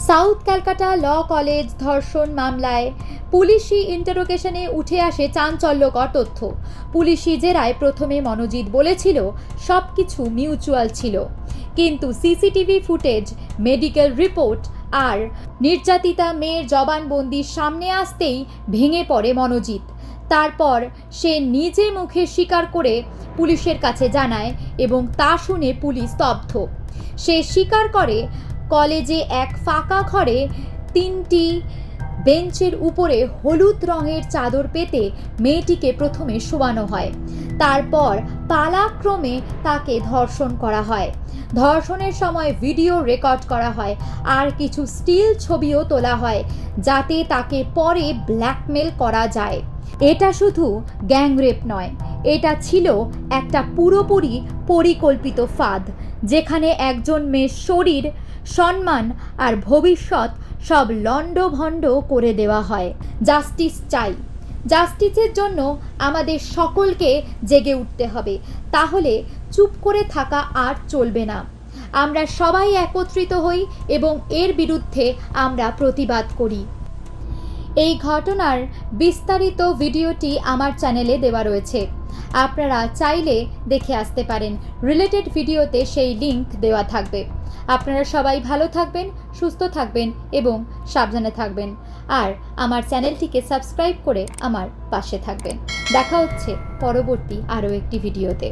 South Calcutta law college ধর্ষণ মামলায় পুলিশি ইন্টারোগেশনে উঠে আসে চাঞ্চল্যকর তথ্য। পুলিশি জেরায় প্রথমে মনোজিৎ বলেছিল সব কিছু মিউচুয়াল ছিল, কিন্তু সিসিটিভি ফুটেজ, মেডিকেল রিপোর্ট আর নির্যাতিতা মেয়ের জবানবন্দির সামনে আসতেই ভেঙে পড়ে মনোজিৎ। তারপর সে নিজে মুখে স্বীকার করে পুলিশের কাছে জানায় এবং তা শুনে পুলিশ স্তব্ধ। সে স্বীকার করে কলেজে এক ফাঁকা ঘরে 3টি বেঞ্চের উপরে হলুদ রঙের চাদর পেতে মেয়েটিকে প্রথমে শোয়ানো হয়, তারপর পালাক্রমে তাকে ধর্ষণ করা হয়। ধর্ষণের সময় ভিডিও রেকর্ড করা হয় আর কিছু স্টিল ছবিও তোলা হয় যাতে তাকে পরে ব্ল্যাকমেল করা যায়। এটা শুধু গ্যাংরেপ নয়, এটা ছিল একটা পুরোপুরি পরিকল্পিত ফাঁদ, যেখানে একজন মেয়ের শরীর, সম্মান আর ভবিষ্যৎ সব লণ্ডভণ্ড করে দেওয়া হয়। জাস্টিস চাই। জাস্টিসের জন্য আমাদের সকলকে জেগে উঠতে হবে, তাহলে চুপ করে থাকা আর চলবে না। আমরা সবাই একত্রিত হই এবং এর বিরুদ্ধে আমরা প্রতিবাদ করি। এই ঘটনার বিস্তারিত ভিডিওটি আমার চ্যানেলে দেওয়া রয়েছে, আপনারা চাইলে দেখে আসতে পারেন। রিলেটেড ভিডিওতে সেই লিংক দেওয়া থাকবে। আপনারা সবাই ভালো থাকবেন, সুস্থ থাকবেন এবং সাবধানে থাকবেন, আর আমার চ্যানেলটিকে সাবস্ক্রাইব করে আমার পাশে থাকবেন। দেখা হচ্ছে পরবর্তী আরও একটি ভিডিওতে।